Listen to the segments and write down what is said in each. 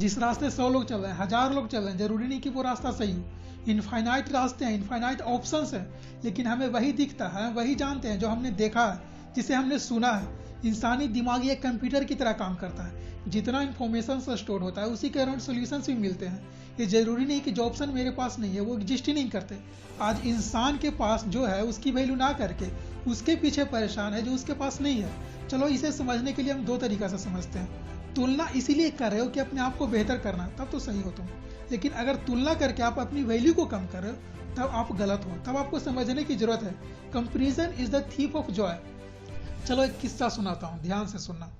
जिस रास्ते 100 लोग चल रहे हैं, 1000 लोग चल रहे हैं, जरूरी नहीं कि वो रास्ता सही हो। इनफाइनाइट रास्ते हैं, इनफाइनाइट ऑप्शंस हैं, लेकिन हमें वही दिखता है, वही जानते हैं जो हमने देखा है, जिसे हमने सुना है। इंसानी दिमाग एक कंप्यूटर की तरह काम करता है, जितना इन्फॉर्मेशन स्टोर होता है उसी के अराउंड सोल्यूशंस भी मिलते हैं। ये जरूरी नहीं कि जो ऑप्शन मेरे पास नहीं है वो एग्जिस्ट ही नहीं करते। आज इंसान के पास जो है उसकी वैल्यू ना करके उसके पीछे परेशान है जो उसके पास नहीं है। चलो इसे समझने के लिए हम दो तरीका से समझते हैं। तुलना इसीलिए कर रहे हो कि अपने आप को बेहतर करना, तब तो सही हो तुम। लेकिन अगर तुलना करके आप अपनी वैल्यू को कम कर रहे हो तब आप गलत हो, तब आपको समझने की जरूरत है। Comparison is the thief of Joy. चलो एक किस्सा सुनाता हूँ, ध्यान से सुनना।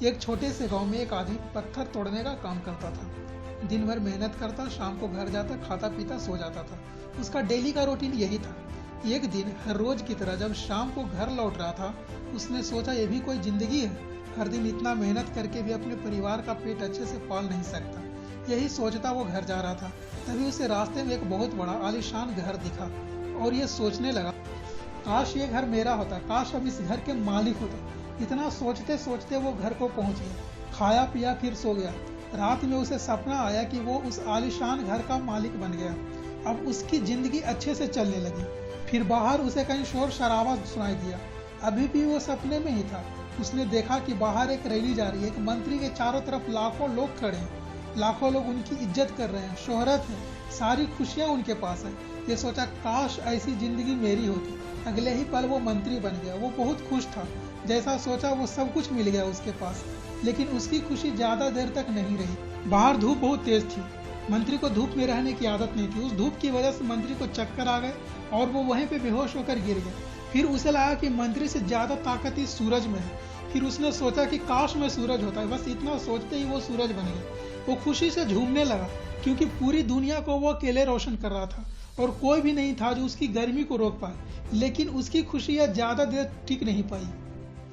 एक छोटे से गांव में एक आदमी पत्थर तोड़ने का काम करता था। दिन भर मेहनत करता, शाम को घर जाता, खाता पीता सो जाता था। उसका डेली का रूटीन यही था। एक दिन हर रोज की तरह जब शाम को घर लौट रहा था, उसने सोचा ये भी कोई जिंदगी है, हर दिन इतना मेहनत करके भी अपने परिवार का पेट अच्छे से पाल नहीं सकता। यही सोचता वो घर जा रहा था, तभी उसे रास्ते में एक बहुत बड़ा आलीशान घर दिखा और ये सोचने लगा, काश ये घर मेरा होता, काश अब इस घर के मालिक होता। इतना सोचते सोचते वो घर को पहुंच गया, खाया पिया फिर सो गया। रात में उसे सपना आया कि वो उस आलीशान घर का मालिक बन गया। अब उसकी जिंदगी अच्छे से चलने लगी। फिर बाहर उसे कहीं शोर शराबा सुनाई दिया। अभी भी वो सपने में ही था। उसने देखा कि बाहर एक रैली जा रही है, एक मंत्री के चारों तरफ लाखों लोग खड़े हैं, लाखों लोग उनकी इज्जत कर रहे हैं, शोहरत है, सारी खुशियां उनके पास है। ये सोचा काश ऐसी जिंदगी मेरी होती। अगले ही पल वो मंत्री बन गया। वो बहुत खुश था, जैसा सोचा वो सब कुछ मिल गया उसके पास। लेकिन उसकी खुशी ज्यादा देर तक नहीं रही। बाहर धूप बहुत तेज थी। मंत्री को धूप में रहने की आदत नहीं थी। उस धूप की वजह से मंत्री को चक्कर आ गए और वो वहीं पे बेहोश होकर गिर गया। फिर उसे लगा कि मंत्री से ज्यादा ताकत इस सूरज में है। फिर उसने सोचा कि काश मैं सूरज होता है। बस इतना सोचते ही वो सूरज बन गया। वो खुशी से झूमने लगा क्योंकि पूरी दुनिया को वो अकेले रोशन कर रहा था और कोई भी नहीं था जो उसकी गर्मी को रोक पाए। लेकिन उसकी खुशी यह ज्यादा देर टिक नहीं पाई,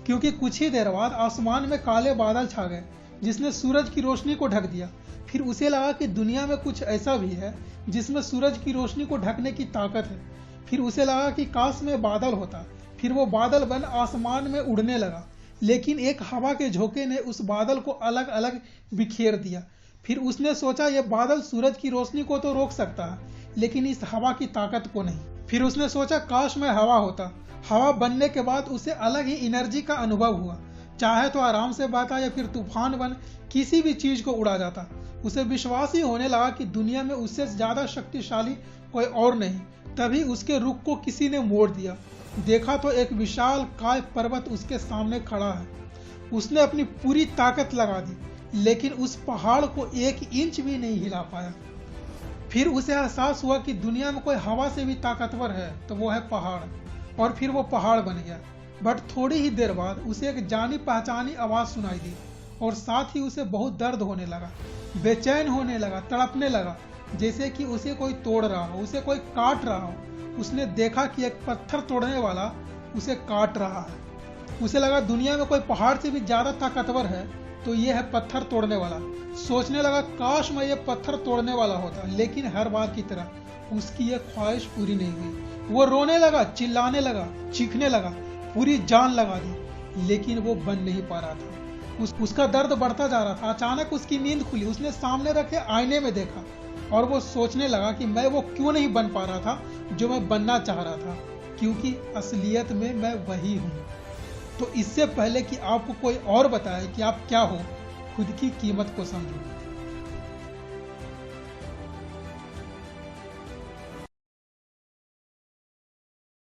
क्योंकि कुछ ही देर बाद आसमान में काले बादल छा गए जिसने सूरज की रोशनी को ढक दिया। फिर उसे लगा कि दुनिया में कुछ ऐसा भी है जिसमें सूरज की रोशनी को ढकने की ताकत है। फिर उसे लगा कि काश में बादल होता। फिर वो बादल बन आसमान में उड़ने लगा, लेकिन एक हवा के झोंके ने उस बादल को अलग अलग बिखेर दिया। फिर उसने सोचा ये बादल सूरज की रोशनी को तो रोक सकता है, लेकिन इस हवा की ताकत को नहीं। फिर उसने सोचा काश मैं हवा होता। हवा बनने के बाद उसे अलग ही एनर्जी का अनुभव हुआ। चाहे तो आराम से बहता या फिर तूफान बन किसी भी चीज को उड़ा जाता। उसे विश्वास ही होने लगा कि दुनिया में उससे ज्यादा शक्तिशाली कोई और नहीं। तभी उसके रुख को किसी ने मोड़ दिया। देखा तो एक विशाल काय पर्वत उसके सामने खड़ा है। उसने अपनी पूरी ताकत लगा दी, लेकिन उस पहाड़ को 1 इंच भी नहीं हिला पाया। फिर उसे एहसास हुआ कि दुनिया में कोई हवा से भी ताकतवर है तो वो है पहाड़, और फिर वो पहाड़ बन गया। बट थोड़ी ही देर बाद उसे एक जानी पहचानी आवाज सुनाई दी और साथ ही उसे बहुत दर्द होने लगा, बेचैन होने लगा, तड़पने लगा, जैसे कि उसे कोई तोड़ रहा हो, उसे कोई काट रहा हो। उसने देखा कि एक पत्थर तोड़ने वाला उसे काट रहा है। उसे लगा दुनिया में कोई पहाड़ से भी ज्यादा ताकतवर है तो ये है पत्थर तोड़ने वाला। सोचने लगा काश मैं ये पत्थर तोड़ने वाला होता, लेकिन हर बार की तरह उसकी ये ख्वाहिश पूरी नहीं हुई। वो रोने लगा, चिल्लाने लगा, चीखने लगा, पूरी जान लगा दी, लेकिन वो बन नहीं पा रहा था। उसका दर्द बढ़ता जा रहा था। अचानक उसकी नींद खुली। उसने सामने रखे आईने में देखा और वो सोचने लगा कि मैं वो क्यों नहीं बन पा रहा था जो मैं बनना चाह रहा था, क्योंकि असलियत में मैं वही हूँ। तो इससे पहले कि आपको कोई और बताए कि आप क्या हो, खुद की कीमत को समझो।